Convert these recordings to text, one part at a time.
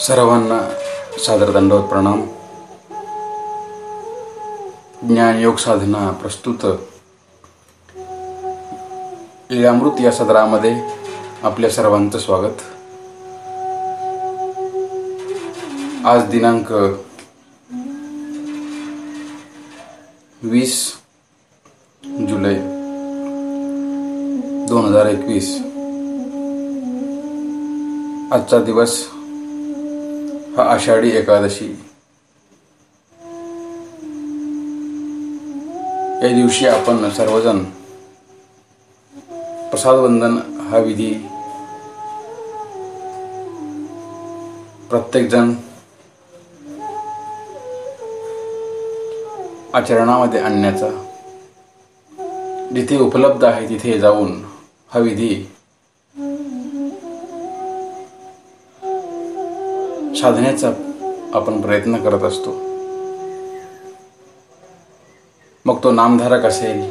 सर्वांना सादर दंडवत प्रणाम. ज्ञान योग साधना प्रस्तुत लीलामृत या सदरामध्ये आपल्या सर्वांचं स्वागत. आज दिनांक 20 जुलै 2021. आजचा दिवस हा आषाढी एकादशी. या दिवशी आपण सर्वजण प्रसाद वंदन हा विधी प्रत्येक जण आचरणामध्ये आणण्याचा, जिथे उपलब्ध आहे तिथे जाऊन हा विधी साधण्याचा आपण प्रयत्न करत असतो. मग तो नामधारक असेल,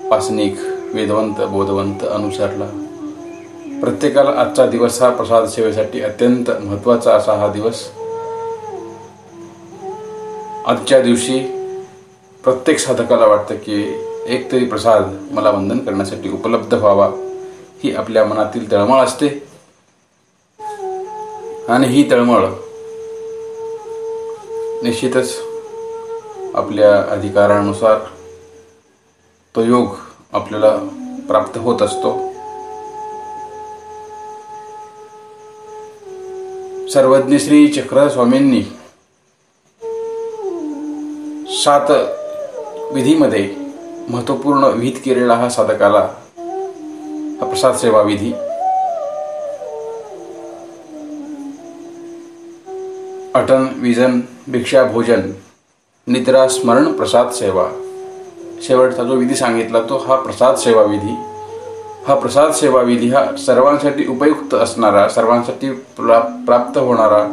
पासनिक, वेदवंत, बोधवंत, अनुसरला, प्रत्येकाला आजचा दिवस हा प्रसाद सेवेसाठी अत्यंत महत्त्वाचा असा हा दिवस. आजच्या दिवशी प्रत्येक साधकाला वाटतं की एक तरी प्रसाद मला वंदन करण्यासाठी उपलब्ध व्हावा, ही आपल्या मनातील तळमळ असते. आणि ही तळमळ निश्चितच आपल्या अधिकारानुसार तो योग आपल्याला प्राप्त होत असतो. सर्वज्ञ श्री चक्र स्वामींनी 7 विधीमध्ये महत्त्वपूर्ण विहित केलेला हा साधकाला हा प्रसाद सेवा विधी. अटन विजन भिक्षा भोजन निद्रा स्मरण प्रसाद सेवा. शेवटचा जो विधी सांगितला तो हा प्रसाद सेवा विधी. हा प्रसाद सेवा विधी हा सर्वांसाठी उपयुक्त असणारा, सर्वांसाठी प्राप्त होणारा,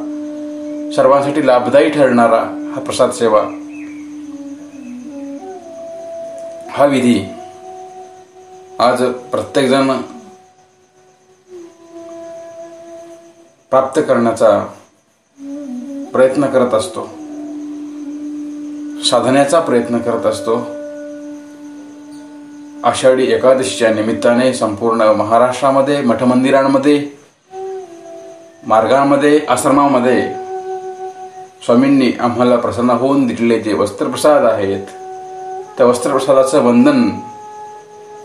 सर्वांसाठी लाभदायी ठरणारा हा प्रसाद सेवा हा विधी आज प्रत्येकजण प्राप्त करण्याचा प्रयत्न करत असतो, साधण्याचा प्रयत्न करत असतो. आषाढी एकादशीच्या निमित्ताने संपूर्ण महाराष्ट्रामध्ये मठमंदिरांमध्ये, मार्गांमध्ये, आश्रमामध्ये स्वामींनी आम्हाला प्रसन्न होऊन दिलेले जे वस्त्रप्रसाद आहेत, त्या वस्त्रप्रसादाचं वंदन,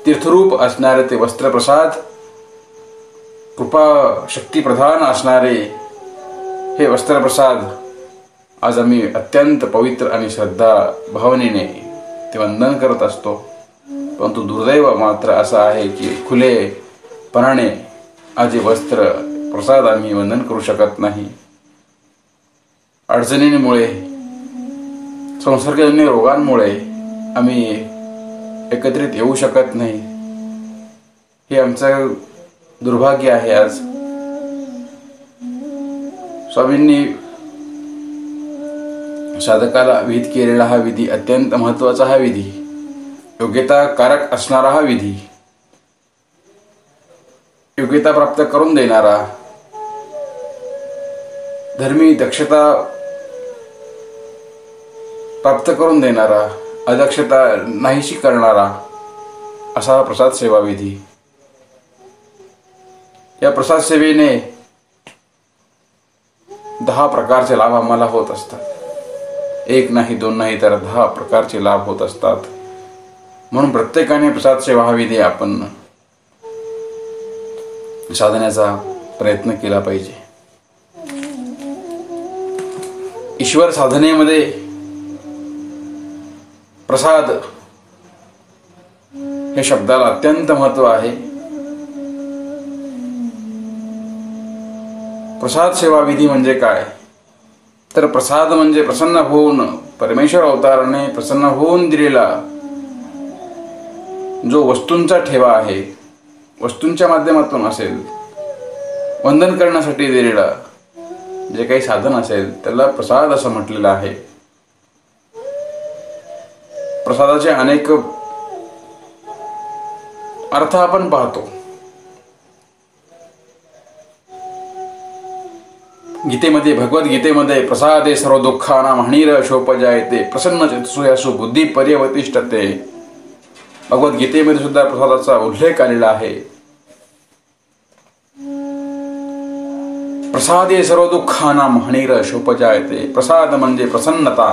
तीर्थरूप असणारे ते वस्त्रप्रसाद, कृपा शक्तिप्रधान असणारे हे वस्त्रप्रसाद आज आम्ही अत्यंत पवित्र आणि श्रद्धा भावनेने ते वंदन करत असतो. परंतु दुर्दैव मात्र असं आहे की खुलेपणाने आज वस्त्र प्रसाद आम्ही वंदन करू शकत नाही. अडचणींमुळे, संसर्गजन्य रोगांमुळे आम्ही एकत्रित येऊ शकत नाही. हे आमचं दुर्भाग्य आहे. आज स्वामींनी साधकाला विहित केलेला हा विधी अत्यंत महत्त्वाचा हा विधी, योग्यताकारक असणारा हा विधी, योग्यता प्राप्त करून देणारा, धर्मी दक्षता प्राप्त करून देणारा, अदक्षता नाहीशी करणारा असा प्रसाद सेवा विधी. या प्रसाद सेवेने 10 प्रकारचे लाभ आम्हाला होत असतात. 1 नाही, 2 नाही, तर 10 प्रकारचे लाभ होत असतात. म्हणून प्रत्येकाने प्रसाद सेवा हा विधी आपण साधण्याचा प्रयत्न केला पाहिजे. ईश्वर साधनेमध्ये प्रसाद हे शब्दाला अत्यंत महत्त्व आहे. प्रसाद सेवा विधी म्हणजे काय? तर प्रसाद म्हणजे प्रसन्न होऊन, परमेश्वर अवताराने प्रसन्न होऊन दिलेला जो वस्तूंचा ठेवा आहे, वस्तूंच्या माध्यमातून असेल, वंदन करण्यासाठी दिलेला जे काही साधन असेल त्याला प्रसाद असं म्हटलेलं आहे. प्रसादाचे अनेक अर्थ आपण पाहतो. गीतेमध्ये, भगवद्गीतेमध्ये प्रसादे सर्व दुःखानां हानिरशोपजायते प्रसन्न चेतसु बुद्धी पर्यवतिष्ठते. भगवद्गीतेमध्ये सुद्धा प्रसादाचा उल्लेख आलेला आहे. प्रसादे सर्व दुःखानां हानिरशोपजायते. प्रसाद म्हणजे प्रसन्नता.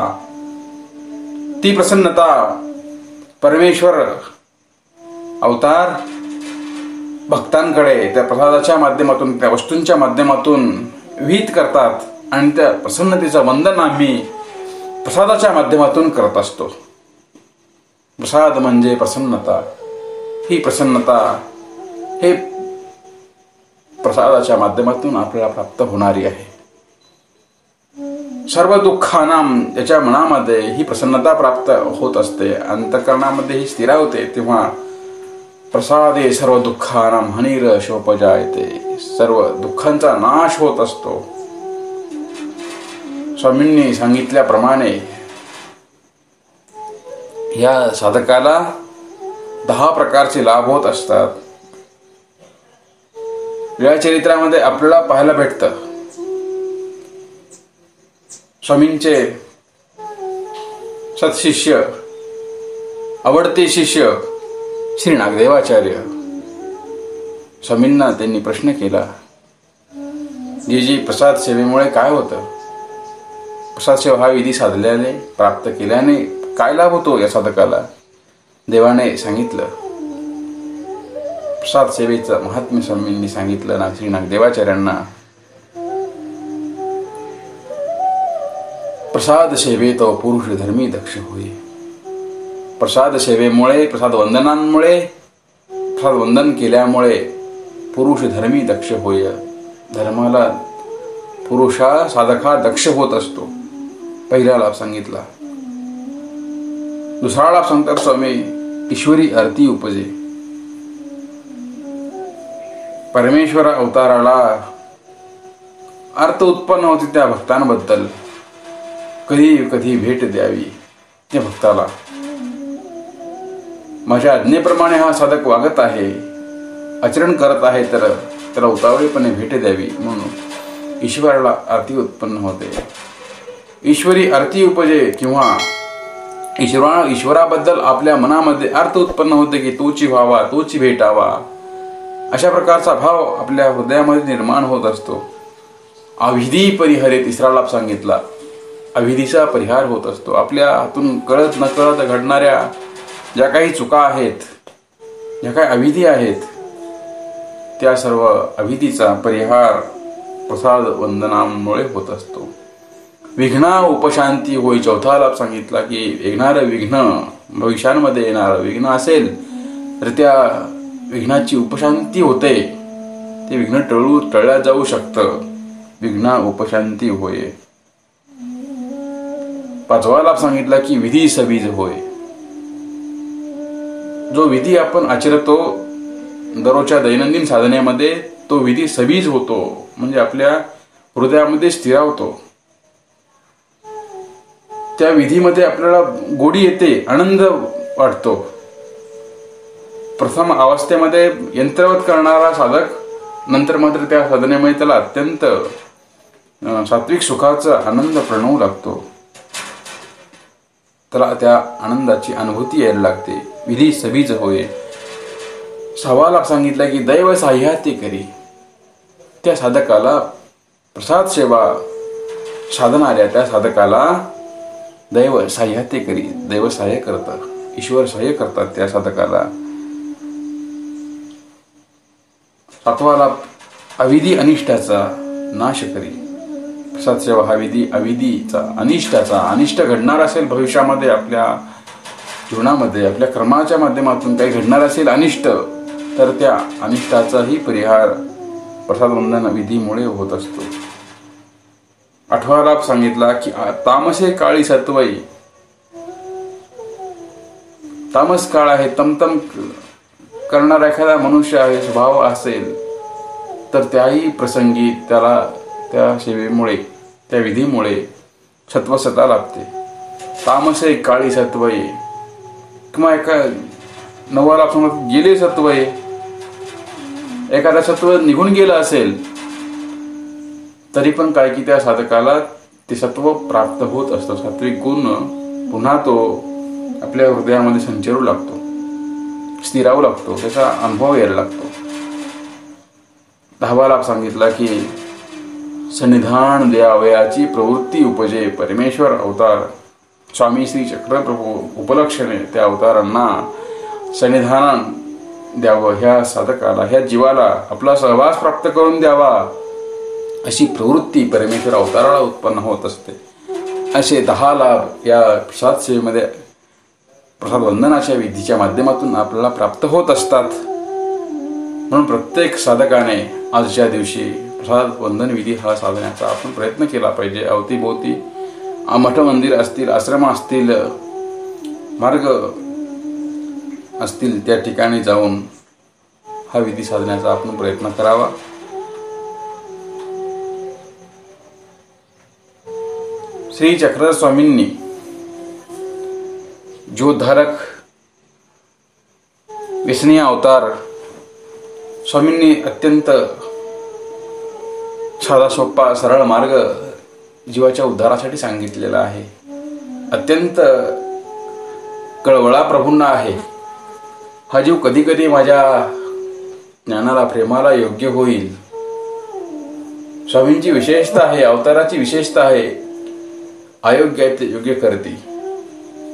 ती प्रसन्नता परमेश्वर अवतार भक्तांकडे त्या प्रसादाच्या माध्यमातून, त्या वस्तूंच्या माध्यमातून विहित करतात आणि त्या प्रसन्नतेचं वंदन आम्ही प्रसादाच्या माध्यमातून करत असतो. प्रसाद म्हणजे प्रसन्नता. ही प्रसन्नता हे प्रसादाच्या माध्यमातून आपल्याला प्राप्त होणारी आहे. सर्व दुःखानां, त्याच्या मनामध्ये ही प्रसन्नता प्राप्त होत असते, अंतःकरणामध्ये ही स्थिरावते. तेव्हा प्रसादे सर्व दुःखानां हानिरशोपजायते. सर्व दुःखांचा नाश होत असतो. स्वामींनी सांगितल्याप्रमाणे या साधकाला 10 प्रकारचे लाभ होत असतात. लीळाचरित्रामध्ये आपल्याला पाहायला भेटतं. स्वामींचे सत्शिष्य, आवडते शिष्य श्री नागदेवाचार्य, स्वामींना त्यांनी प्रश्न केला, जी प्रसाद सेवेमुळे काय होतं? प्रसाद सेवा हा विधी साधल्याने, प्राप्त केल्याने काय लाभ होतो या साधकाला? देवाने सांगितलं. प्रसाद सेवेचं महात्म्य स्वामींनी सांगितलं श्री नागदेवाचार्यांना. प्रसाद सेवेत पुरुष धर्मी दक्ष होय. प्रसाद सेवेमुळे, प्रसाद वंदनांमुळे, प्रसाद वंदन केल्यामुळे पुरुष धर्मी दक्ष होय. धर्माला पुरुषा, साधका दक्ष होत असतो. पहिला लाभ सांगितला. दुसरा लाभ सांगतात स्वामी, ईश्वरी आरती उपजे. परमेश्वर अवताराला अर्थ उत्पन्न होते त्या भक्तांबद्दल. कधी कधी भेट द्यावी त्या भक्ताला. माझ्या आज्ञेप्रमाणे हा साधक वागत आहे, आचरण करत आहे, तर त्याला उतावळेपणे भेट द्यावी म्हणून ईश्वराला आरती उत्पन्न होते. ईश्वरी आरती उपजे किंवा ईश्वराबद्दल आपल्या मनामध्ये अर्थ उत्पन्न होते की तोची व्हावा, तोची भेटावा, अशा प्रकारचा भाव आपल्या हृदयामध्ये निर्माण होत असतो. अविधी परिहरे तिसरा लाभ सांगितला. अविधीचा परिहार होत असतो. आपल्या हातून कळत नकळत घडणाऱ्या ज्या काही चुका आहेत, ज्या काही अविधी आहेत, त्या सर्व अविधीचा परिहार प्रसाद वंदनामुळे होत असतो. विघ्ना उपशांती होय. चौथा लाभ सांगितला की येणारं विघ्न, भविष्यामध्ये येणारं विघ्न असेल तर त्या विघ्नाची उपशांती होते. ते विघ्न टळल्या जाऊ शकतं. विघ्ना उपशांती होय. पाचवा लाभ सांगितला की विधी सबीज होय. जो विधी आपण आचरतो दररोजच्या दैनंदिन साधनेमध्ये, तो विधी सबीज होतो, म्हणजे आपल्या हृदयामध्ये स्थिरावतो. त्या विधीमध्ये आपल्याला गोडी येते, आनंद वाटतो. प्रथम अवस्थेमध्ये यंत्रवत करणारा साधक, नंतर मात्र त्या साधनेमध्ये त्याला अत्यंत सात्विक सुखाचा आनंद प्रणवू लागतो. त्याला त्या आनंदाची अनुभूती यायला लागते. विधी सबीज होय. 6वा लाभ सांगितला की दैव साह्याते करी. त्या साधकाला प्रसाद सेवा साधणाऱ्या त्या साधकाला दैव साह्याते करी. दैव सहाय्य करतात, ईश्वर सहाय्य करतात त्या साधकाला. 7वा लाभ अविधी अनिष्टाचा नाश करी. प्रसाद सेवा हा विधी अविधीचा, अनिष्टाचा, अनिष्ट घडणार असेल भविष्यामध्ये, आपल्या जीवनामध्ये आपल्या कर्माच्या माध्यमातून काही घडणार असेल अनिष्ट, तर त्या अनिष्टाचाही परिहार प्रसाद वंदन विधीमुळे होत असतो. 8वा लाभ सांगितला की तामसे काळी सत्वई. तामस काळ आहे, तमतम करणारा एखादा मनुष्य आहे, स्वभाव असेल, तर त्याही प्रसंगी त्याला त्या सेवेमुळे, त्या विधीमुळे सत्वसता लाभते. तामसे काळी सत्वई. किंवा एका 9वा लाभ सांगत गेले सत्वय. एखादा सत्व निघून गेलं असेल तरी पण काय की त्या साधकाला ते सत्व प्राप्त होत असतं. सात्विक गुण पुन्हा तो आपल्या हृदयामध्ये संचरू लागतो, स्थिरावू लागतो, त्याचा अनुभव यायला लागतो. 10वा लाभ सांगितला की सन्निधान द्यावयाची प्रवृत्ती उपजे. परमेश्वर अवतार स्वामी श्री चक्रप्रभू उपलक्षणे त्या अवतारांना सन्निधान द्यावं, ह्या साधकाला, ह्या जीवाला आपला सहवास प्राप्त करून द्यावा, अशी प्रवृत्ती परमेश्वर अवताराला उत्पन्न होत असते. असे 10 लाभ या प्रसाद सेवेमध्ये, प्रसाद वंदनाच्या विधीच्या माध्यमातून आपल्याला प्राप्त होत असतात. म्हणून प्रत्येक साधकाने आजच्या दिवशी प्रसाद वंदन विधी हा साधण्याचा आपण प्रयत्न केला पाहिजे. अवतीभोवती मठ मंदिर असतील, आश्रम असतील, मार्ग असतील, त्या ठिकाणी जाऊन हा विधी साधण्याचा आपण प्रयत्न करावा. श्री चक्रधर स्वामींनी ज्योतधारक व्यसनीय अवतार स्वामींनी अत्यंत साधा सोपा सरळ मार्ग जीवाच्या उद्धारासाठी सांगितलेला आहे. अत्यंत कळवळा प्रभूंना आहे. हा जीव कधी कधी माझ्या ज्ञानाला, प्रेमाला योग्य होईल. स्वामींची विशेषता आहे, अवताराची विशेषता आहे, अयोग्य आहे ते योग्य करते.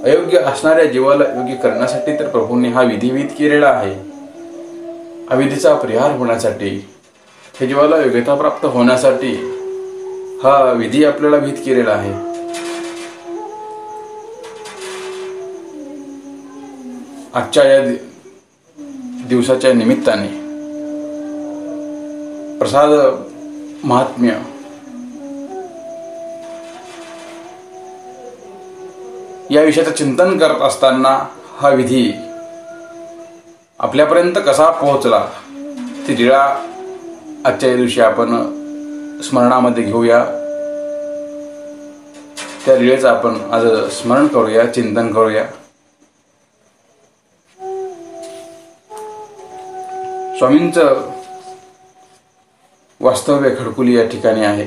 अयोग्य असणाऱ्या जीवाला योग्य करण्यासाठी तर प्रभूंनी हा विधिविध केलेला आहे. अविधीचा परिहार होण्यासाठी, हे जीवाला योग्यता प्राप्त होण्यासाठी हा विधी आपल्याला विहित केलेला आहे. आजच्या या दिवसाच्या निमित्ताने प्रसाद महात्म्य या विषयाचं चिंतन करत असताना हा विधी आपल्यापर्यंत कसा पोहोचला ती लीळा आजच्या दिवशी आपण स्मरणामध्ये घेऊया. त्या लीळेचं आपण आज स्मरण करूया, चिंतन करूया. स्वामींचं वास्तव्य खडकुली या ठिकाणी आहे.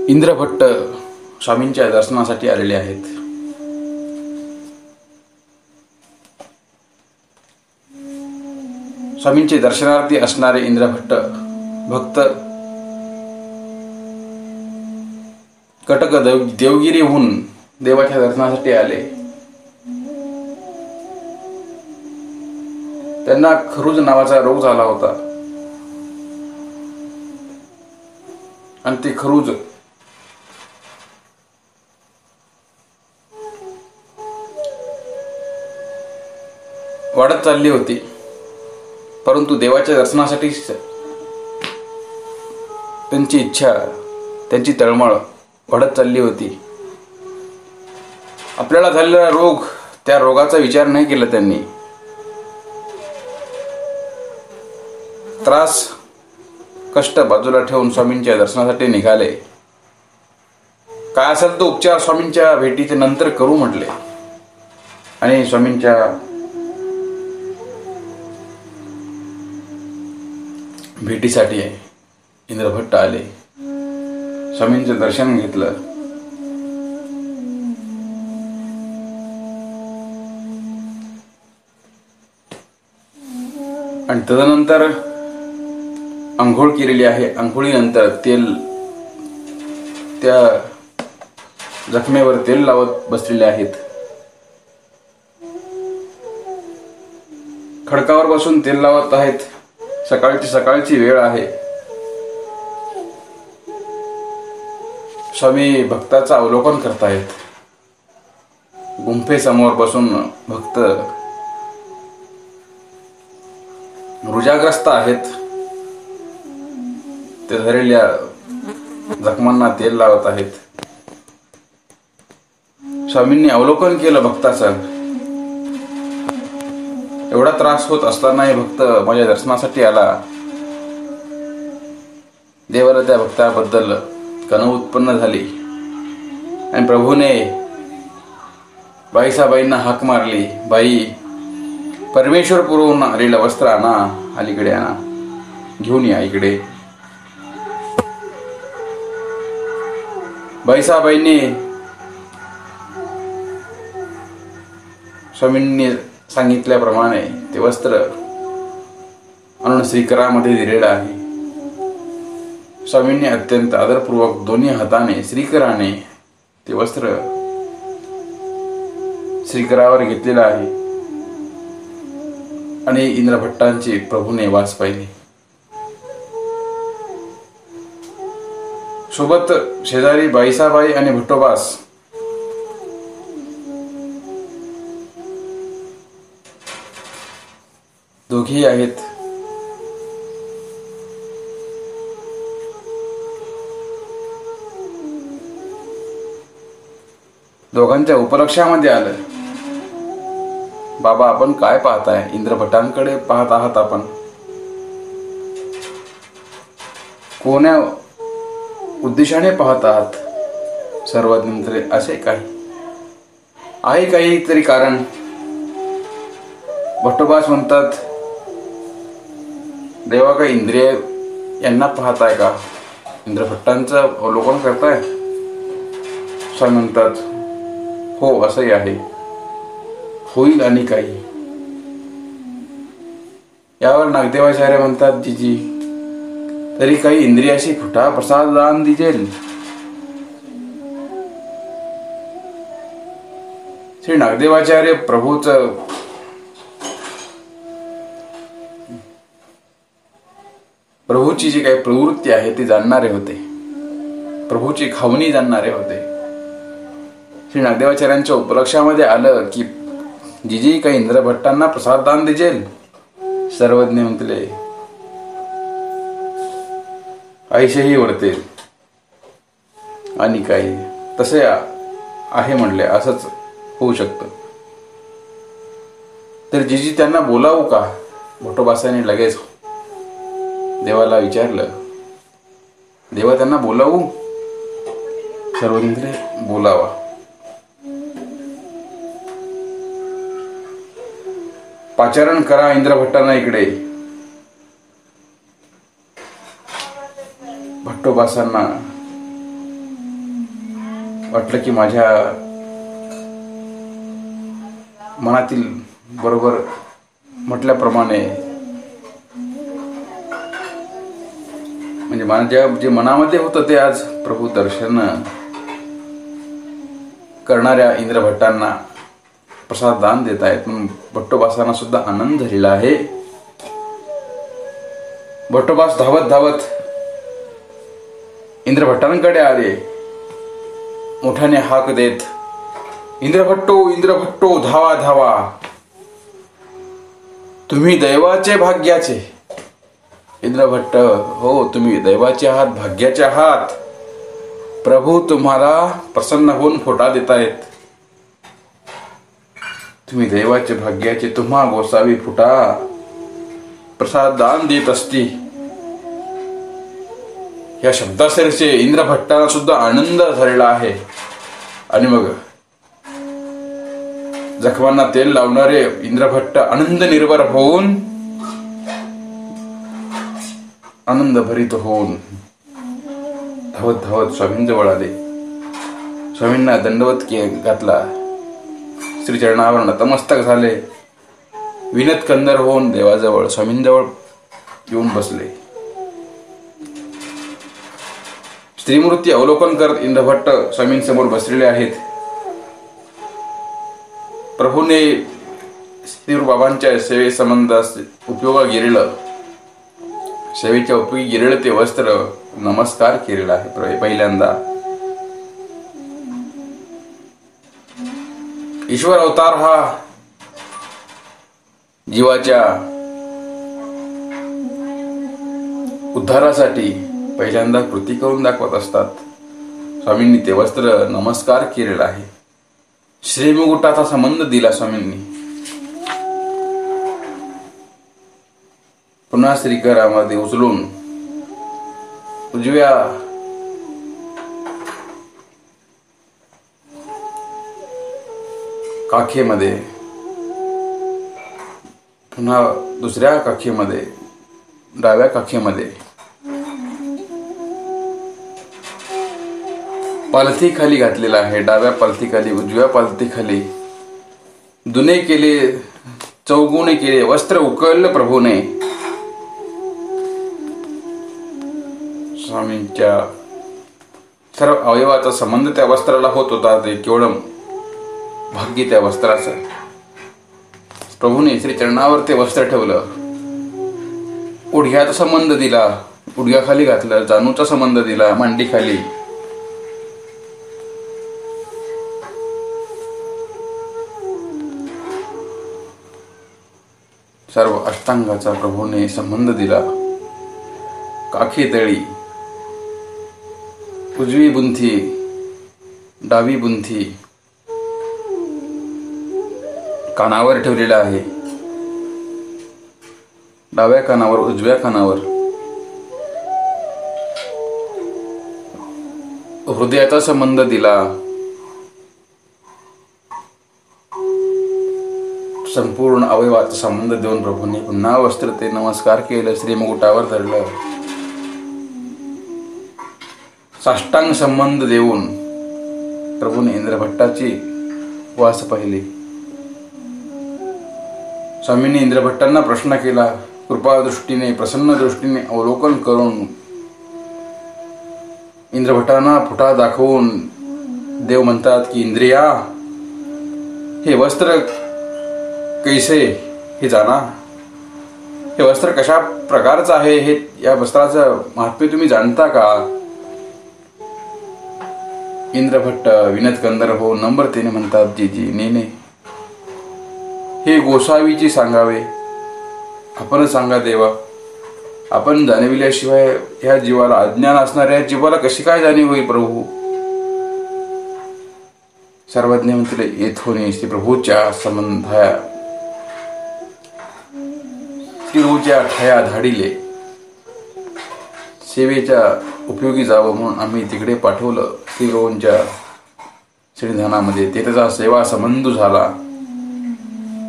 इंद्रभट्ट स्वामींच्या दर्शनासाठी आलेले आहेत. स्वामींचे दर्शनार्थी असणारे इंद्रभट्ट भक्त कटक देवगिरीहून देवाच्या दर्शनासाठी आले. त्यांना खरुज नावाचा रोग झाला होता आणि ते खरुज वाढत चालली होती. परंतु देवाच्या दर्शनासाठी त्यांची इच्छा, त्यांची तळमळ वाढत चालली होती. आपल्याला झालेला रोग, त्या रोगाचा विचार नाही केला त्यांनी. त्रास, कष्ट बाजूला ठेवून स्वामींच्या दर्शनासाठी निघाले. काय असेल तो उपचार स्वामींच्या भेटीच्या नंतर करू म्हटले आणि स्वामींच्या भेटीसाठी इंद्रभट्ट आले. स्वामींचं दर्शन घेतलं. आणि तदनंतर आंघोळ केलेली आहे. आंघोळीनंतर तेल, त्या जखमेवर तेल लावत बसलेले आहेत. खडकावर बसून तेल लावत आहेत. सकाळची वेळ आहे. स्वामी भक्ताचं अवलोकन करतायत. गुंफेसमोर बसून भक्त रुजाग्रस्त आहेत. ते झालेल्या जखमांना तेल लावत आहेत. स्वामींनी अवलोकन केलं भक्ताचं. एवढा त्रास होत असतानाही भक्त माझ्या दर्शनासाठी आला. देवाला त्या भक्ताबद्दल कणव उत्पन्न झाली आणि प्रभूने बाईसाबाईंना हाक मारली, बाई, परमेश्वर पुरवून आलेलं वस्त्र आणा, अलीकडे आणा, घेऊन या इकडे. बाईसाबाईंनी स्वामींनी सांगितल्याप्रमाणे ते वस्त्र आणून श्रीकरामध्ये दिलेलं आहे. स्वामींनी अत्यंत आदरपूर्वक दोन्ही हाताने श्रीकराने ते वस्त्र श्रीकरावर घेतलेलं आहे आणि इंद्रभट्टांची प्रभूने वास पाहिली. सोबत शेजारी बाईसाबाई आणि भट्टोबास दोघेही आहेत. दोघांच्या उपलक्षामध्ये आलं, बाबा आपण काय पाहताय? इंद्रभटांकडे पाहत आहात आपण. कोण्या उद्देशाने पाहत आहात? सर्वज्ञ असे काही आहे काहीतरी कारण? भट्टोबास म्हणतात, देवा का इंद्रिय यांना पाहताय का? इंद्रभट्टांचं अवलोकन करताय? स्वामी म्हणतात, हो असंही आहे, होईल आणि काही. यावर नागदेवाचार्य म्हणतात, जीजी तरी काही इंद्रियाशी फुटा प्रसाद दान दिजेल. श्री नागदेवाचार्य प्रभूची जी काही प्रवृत्ती आहे ती जाणणारे होते, प्रभूची खावणी जाणणारे होते. श्री नागदेवाचार्यांच्या उपलक्षामध्ये आलं की जीजी काही इंद्रभट्टांना प्रसाद दान दिजेल. सर्वज्ञ म्हटले, आईशेही वरतेल आणि काही तसे आहे म्हणले, असंच होऊ शकतं. तर जीजी त्यांना बोलावू का? भट्टोबासाने लगेच देवाला विचारलं, देवा त्यांना बोलावू? सर्वज्ञ बोलावा. पाचारण करा इंद्रभट्टांना इकडे. भट्टोबासांना वाटलं की माझ्या मनातील बरोबर म्हटल्याप्रमाणे म्हणजे माझ्या जे मनामध्ये होतं ते आज प्रभू दर्शन करणाऱ्या इंद्रभट्टांना प्रसाद दान देत आहेत म्हणून भट्टोबासांना सुद्धा आनंद झालेला आहे. भट्टोबास धावत धावत इंद्रभट्टांकडे आले, मोठ्याने हाक देत, इंद्रभट्टो इंद्रभट्टो धावा धावा, तुम्ही दैवाचे भाग्याचे. इंद्रभट्ट, हो तुम्ही दैवाचे आहात, भाग्याचे आहात. प्रभू तुम्हाला प्रसन्न होऊन फोटा देत आहेत. तुम्ही दैवाचे भाग्याचे, तुम्हा गोसावी फुटा प्रसाद दान देत असती. या शब्दासरचे इंद्रभट्टाला सुद्धा आनंद झालेला आहे. आणि मग जखमांना तेल लावणारे इंद्रभट्ट आनंद निर्भर होऊन, आनंद भरित होऊन धावत धावत स्वामींजवळ आले. स्वामींना दंडवत घातला, श्रीचरणावर नतमस्तक झाले. विनत कंदर होऊन देवाजवळ स्वामींजवळ येऊन बसले. स्त्रीमूर्ती अवलोकन करत इंद्रभट्ट स्वामींसमोर बसलेले आहेत. प्रभूने श्रीबाबांच्या सेवे संबंध उपयोगा गेलेलं, सेवेच्या उपयोगी गेलेलं ते वस्त्र नमस्कार केलेला आहे पहिल्यांदा. ईश्वर अवतार हा जीवाच्या उद्धारासाठी पहिल्यांदा कृती करून दाखवत असतात. स्वामींनी ते वस्त्र नमस्कार केलेला आहे. श्रीमुकुटाचा संबंध दिला स्वामींनी. पुन्हा श्रीकरामध्ये उचलून उजव्या काखेमध्ये, पुन्हा दुसऱ्या काखेमध्ये, डाव्या काखेमध्ये, पालथी खाली घातलेला आहे. डाव्या पालथी खाली, उजव्या पालथी खाली दुने केले, चौगुणे केले, वस्त्र उकळलं प्रभूने. स्वामींच्या सर्व अवयवाचा संबंध त्या वस्त्राला होत होता. ते केवढं भाग्य त्या वस्त्राचं. प्रभूने श्री चरणावर ते वस्त्र ठेवलं. उडघ्याचा संबंध दिला, उडघ्याखाली घातलं. जानूचा संबंध दिला, मांडी खाली. सर्व अष्टांगाचा प्रभूने संबंध दिला. काखे तळी, उजवी बुंथी, डावी बुंथी कानावर ठेवलेला आहे. डाव्या कानावर, उजव्या कानावर. हृदयाचा संबंध दिला. संपूर्ण अवयवाचा संबंध देऊन प्रभूंनी पुन्हा वस्त्र ते नमस्कार केलं. श्रीमुकुटावर धरलं. साष्टांग संबंध देऊन प्रभूने इंद्रभट्टाची वास पाहिली. स्वामींनी इंद्रभट्टांना प्रश्न केला. कृपा दृष्टीने, प्रसन्न दृष्टीने अवलोकन करून इंद्रभट्टांना फुटा दाखवून देव म्हणतात की इंद्रिया, हे वस्त्र कैसे हे जाणा. हे वस्त्र कशा प्रकारचं आहे, हे या वस्त्राचं महात्म्य तुम्ही जाणता का. इंद्रभट्ट विनत कंदर हो नम्रतेने म्हणतात, जी जी नेने, हे गोसावीची सांगावे. आपण सांगा देवा. आपण जाणविल्याशिवाय ह्या जीवाला, अज्ञान असणाऱ्या जीवाला कशी काय जाणीव होईल प्रभू. सर्वज्ञ म्हणतील येथोनी श्री प्रभूच्या संबंधा श्रीरूच्या ठया धाडिले. सेवेच्या उपयोगी जावं म्हणून आम्ही तिकडे पाठवलं. श्रीप्रभूंच्या श्रीधानामध्ये तेथचा सेवा संबंध झाला.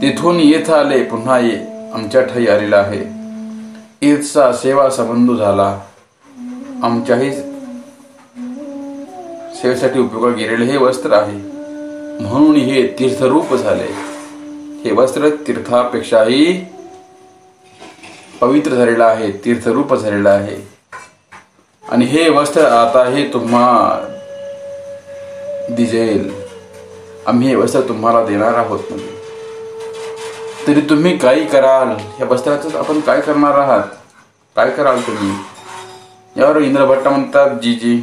तेथून येथ आले, पुन्हा आमच्या ठाई आलेला आहे. येथचा सेवा संबंध झाला. आमच्याही सेवेसाठी उपयोगात गेलेले हे वस्त्र आहे म्हणून हे तीर्थरूप झाले. हे वस्त्र तीर्थापेक्षाही पवित्र झालेलं आहे, तीर्थरूप झालेलं आहे. आणि हे वस्त्र आता हे तुम्हा दिजेल. आम्ही हे वस्त्र तुम्हाला देणार आहोत. म्हणजे तरी तुम्ही काही कराल, या वस्त्राचं आपण काय करणार आहात, काय कराल तुम्ही. यावर इंद्रभट्ट म्हणतात, जी जी,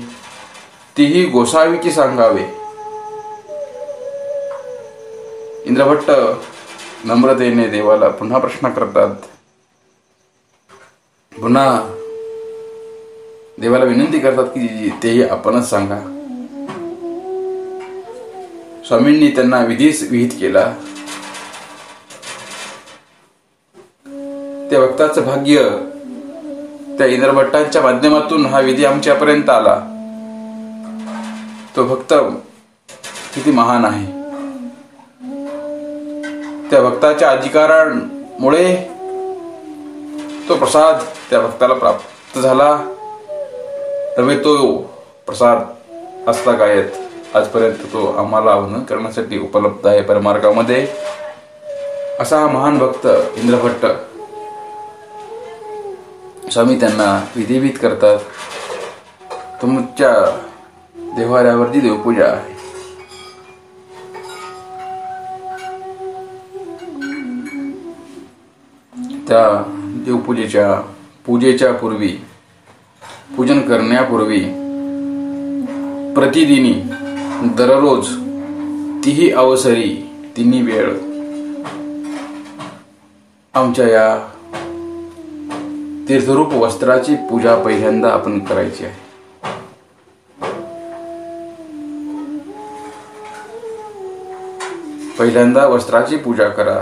तीही गोसावीची सांगावे. इंद्रभट्ट नम्रतेने देवाला पुन्हा प्रश्न करतात. पुन्हा देवाला विनंती करतात की तेही आपणच सांगा. स्वामींनी त्यांना विहित केला. त्या भक्ताचं भाग्य, त्या इंद्रभट्टांच्या माध्यमातून हा विधी आमच्यापर्यंत आला. तो भक्त किती महान आहे. त्या भक्ताच्या अधिकारांमुळे तो प्रसाद त्या भक्ताला प्राप्त झाला. त्यामुळे तो प्रसाद असला गायत आजपर्यंत तो आम्हाला आवाहन करण्यासाठी उपलब्ध आहे परमार्गामध्ये. असा हा महान भक्त इंद्रभट्ट. स्वामी त्यांना विधिवित करतात. तुमच्या देवाऱ्यावरती देवपूजा आहे. त्या पूजेच्या पूर्वी, पूजन करण्यापूर्वी प्रतिदिनी दररोज तिही अवसरी तिन्ही वेळ आमच्या या तीर्थरूप वस्त्राची पूजा पहिल्यांदा आपण करायची आहे. पहिल्यांदा वस्त्राची पूजा करा.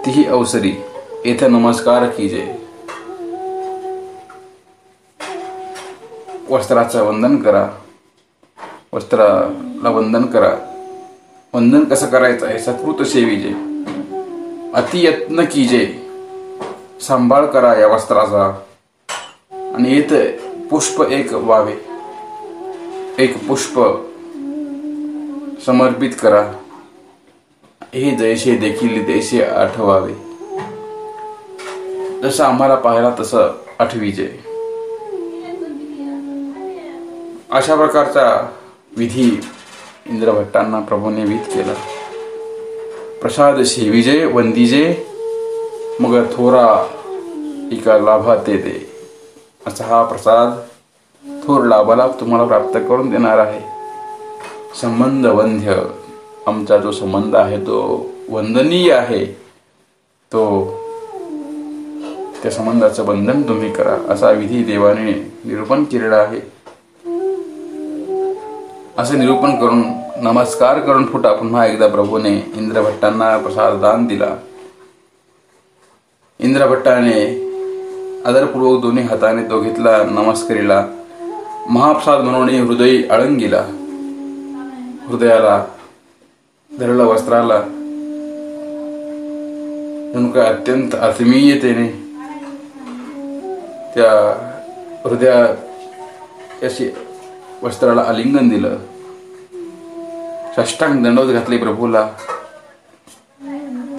तिही अवसरी येथे नमस्कार कीजे. वस्त्राचं वंदन करा, वस्त्राला वंदन करा. वंदन कसं करायचं आहे? सत्कृत सेविजे, अतियत्न कीजे, सांभाळ करा या वस्त्राचा. आणि येत पुष्प एक वावे, एक पुष्प समर्पित करा. हे जैसे देखील तैसे आठवावे. जसं आम्हाला पाहिला तसं आठवीजे. अशा प्रकारचा विधी इंद्रभट्टांना प्रभूने विहित केला. प्रसाद सेविजे वंदिजे, मग थोरा एका लाभाते दे. असा हा प्रसाद थोर लाभाला तुम्हाला प्राप्त करून देणार आहे. संबंध वंद्य, आमचा जो संबंध आहे तो वंदनीय आहे. तो त्या संबंधाचं बंधन तुम्ही करा, असा विधी देवाने निरूपण केलेला आहे. असे निरूपण करून नमस्कार करून फुटा पुन्हा एकदा प्रभूने इंद्रभट्टांना प्रसाद दान दिला. इंद्रभट्टाने आदरपूर्वक दोन्ही हाताने तो घेतला, नमस्कारीला. महाप्रसाद म्हणून हृदय आळंगीला, हृदयाला धरलं, वस्त्राला नेमका अत्यंत आत्मीयतेने त्या हृदयाशी वस्त्राला आलिंगन दिलं. साष्टांग दंडवत घातले प्रभूला.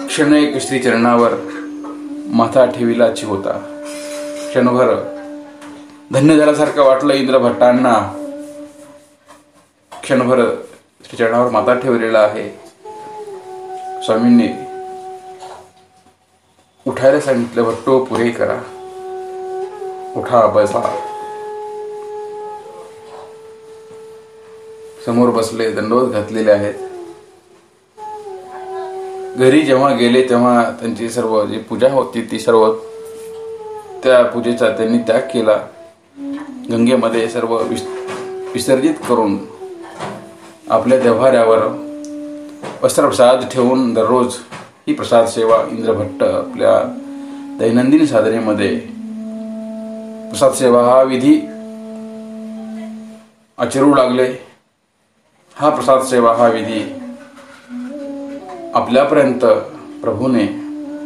क्षण एक श्री चरणावर माथा ठेविलाची होता. क्षणभर धन्य झाल्यासारखं वाटलं इंद्रभट्टांना. क्षणभर श्रीचरणावर माथा ठेवलेला आहे. स्वामींनी उठायला सांगितलं. भट्टो पुरे करा, उठा बसा. समोर बसले, दंडवत घातलेले आहेत. घरी जेव्हा गेले तेव्हा त्यांची सर्व जी पूजा होती ती सर्व त्या पूजेचा त्यांनी त्याग केला. गंगेमध्ये सर्व विसर्जित करून आपल्या देव्हाऱ्यावर वस्त्रप्रसाद ठेवून दररोज ही प्रसाद सेवा इंद्रभट्ट आपल्या दैनंदिन साधनेमध्ये प्रसाद सेवा हा विधी आचरू लागले. हा प्रसाद सेवा हा विधी आपल्यापर्यंत प्रभूने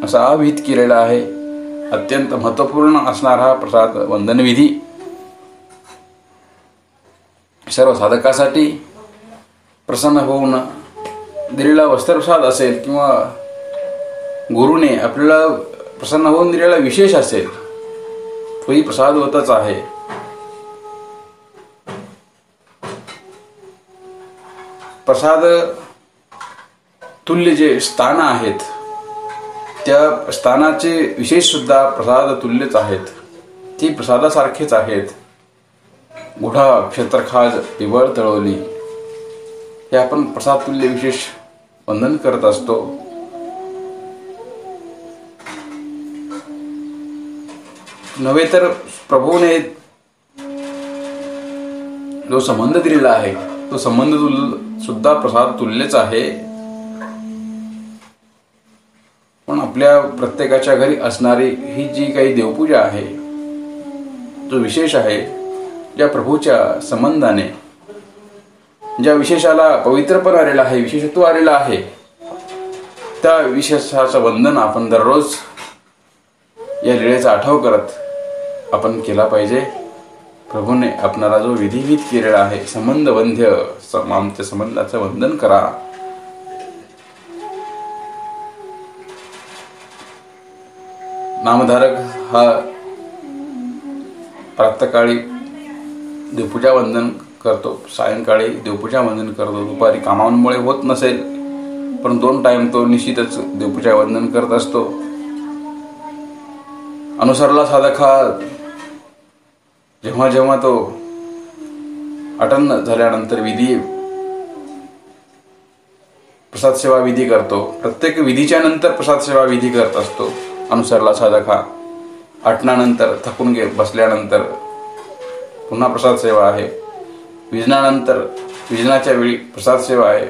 असा विहित केलेला आहे. अत्यंत महत्वपूर्ण असणारा हा प्रसाद वंदन विधी सर्व साधकासाठी प्रसन्न होऊन दिलेला वस्त्रप्रसाद असेल किंवा गुरुने आपल्याला प्रसन्न होऊन दिलेला विशेष असेल, तोही प्रसाद होतच आहे. प्रसाद तुल्य जे स्थान आहेत त्या स्थानाचे विशेष सुद्धा प्रसाद तुल्यच आहेत. ती प्रसादासारखेच आहेत. गुढा क्षेत्रखाज पिवळ तळवली हे आपण प्रसाद तुल्य विशेष वंदन करत असतो. नव्हे तर प्रभूने जो संबंध दिलेला आहे तो संबंध सुद्धा प्रसाद तुल्यच आहे. पण आपल्या प्रत्येकाच्या घरी असणारी ही जी काही देवपूजा आहे, जो विशेष आहे, ज्या प्रभूच्या संबंधाने ज्या विशेषाला पवित्रपण आलेला आहे, विशेषत्व आलेला आहे, त्या विशेषाचं वंदन आपण दररोज या लीळेचा आठव करत आपण केला पाहिजे. प्रभूने आपणाला जो विधिविध केलेला आहे, संबंध वंद्य, आमच्या संबंधाचं वंदन करा. नामधारक हा प्रातःकाळी देवपूजा वंदन करतो, सायंकाळी देवपूजा वंदन करतो. दुपारी कामांमुळे होत नसेल पण 2 टाइम तो निश्चितच देवपूजा वंदन करत असतो. अनुसरला साधक हा जेव्हा जेव्हा तो आटन्न झाल्यानंतर विधी प्रसाद सेवा विधी करतो. प्रत्येक विधीच्या नंतर प्रसाद सेवा विधी करत असतो. अनुसरला साधक हा आटनानंतर थकून बसल्यानंतर पुन्हा प्रसाद सेवा आहे. विजनानंतर विजनाच्या वेळी प्रसाद सेवा आहे.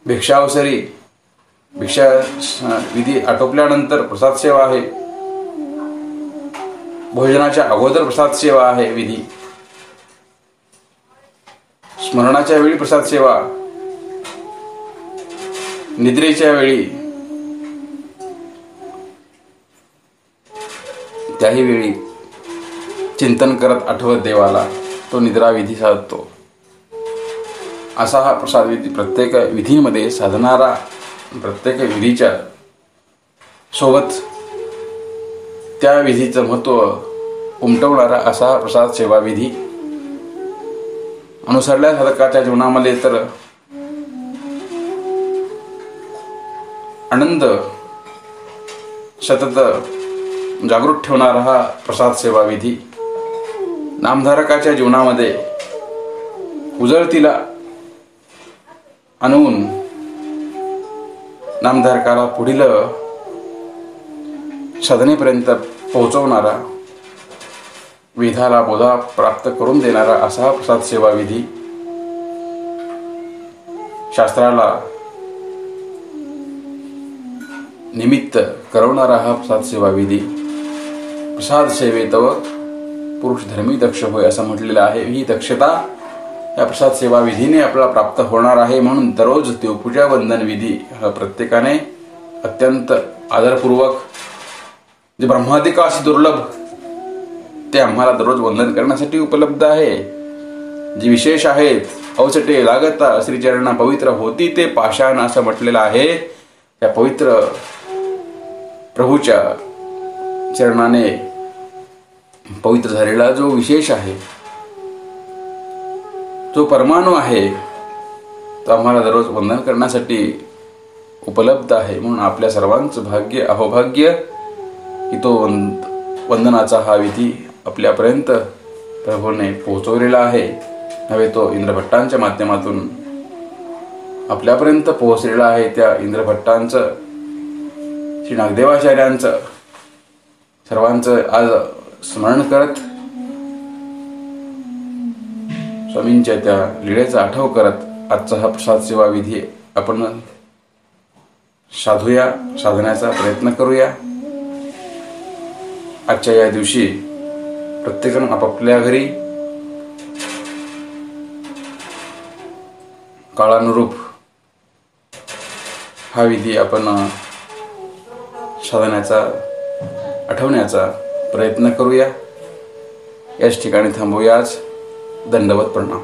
भिक्षावसरी भिक्षा विधी आटोपल्यानंतर प्रसाद सेवा आहे. भोजनाच्या अगोदर प्रसाद सेवा आहे विधी. स्मरणाच्या वेळी प्रसाद सेवा, निद्रेच्या वेळी, त्याही वेळी चिंतन करत आठवत देवाला तो निद्रा विधी साधतो. असा हा प्रसाद विधी प्रत्येक विधीमध्ये साधणारा, प्रत्येक विधीच्या सोबत त्या विधीचं महत्त्व उमटवणारा असा हा प्रसाद सेवा विधी अनुसरल्या साधकाच्या जीवनामध्ये तर आनंद सतत जागृत ठेवणारा हा प्रसाद सेवा विधी नामधारकाच्या जीवनामध्ये उजळतीला आणून नामधारकाला पुढील साधनेपर्यंत पोहोचवणारा, विधाला बोधा प्राप्त करून देणारा असा हा प्रसाद सेवा विधी शास्त्राला निमित्त करवणारा हा प्रसाद सेवा विधी. प्रसाद सेवेतव पुरुष धर्मी दक्ष होय असं म्हटलेलं आहे. ही दक्षता या प्रसाद सेवा विधीने आपल्याला प्राप्त होणार आहे. म्हणून दररोज देवपूजा वंदन विधी हा प्रत्येकाने अत्यंत आदरपूर्वक, जे ब्रह्मादिकाशी दुर्लभ ते आम्हाला दररोज वंदन करण्यासाठी उपलब्ध आहे. जे विशेष आहेत, अवचटे लागता श्रीचरणा पवित्र होती ते पाषाण असं म्हटलेलं आहे. त्या पवित्र प्रभूच्या चरणाने पवित्र झालेला जो विशेष आहे, जो परमाणू आहे, तो आम्हाला दररोज वंदन करण्यासाठी उपलब्ध आहे. म्हणून आपल्या सर्वांचं भाग्य, अहोभाग्य की तो वंदनाचा हा विधी आपल्यापर्यंत प्रभूने पोहोचवलेला आहे. नव्हे तो इंद्रभट्टांच्या माध्यमातून आपल्यापर्यंत पोहोचलेला आहे. त्या इंद्रभट्टांचं, श्री नागदेवाचार्यांचं सर्वांचं आज स्मरण करत, स्वामींच्या त्या लीळेचा आठव करत आजचा हा प्रसाद सेवा विधी आपण साधूया, साधण्याचा प्रयत्न करूया. आजच्या या दिवशी प्रत्येकजण आपापल्या घरी काळानुरूप हा विधी आपण साधण्याचा, आठवण्याचा प्रयत्न करूया. याच ठिकाणी थांबूया आज. दंडवत प्रणाम.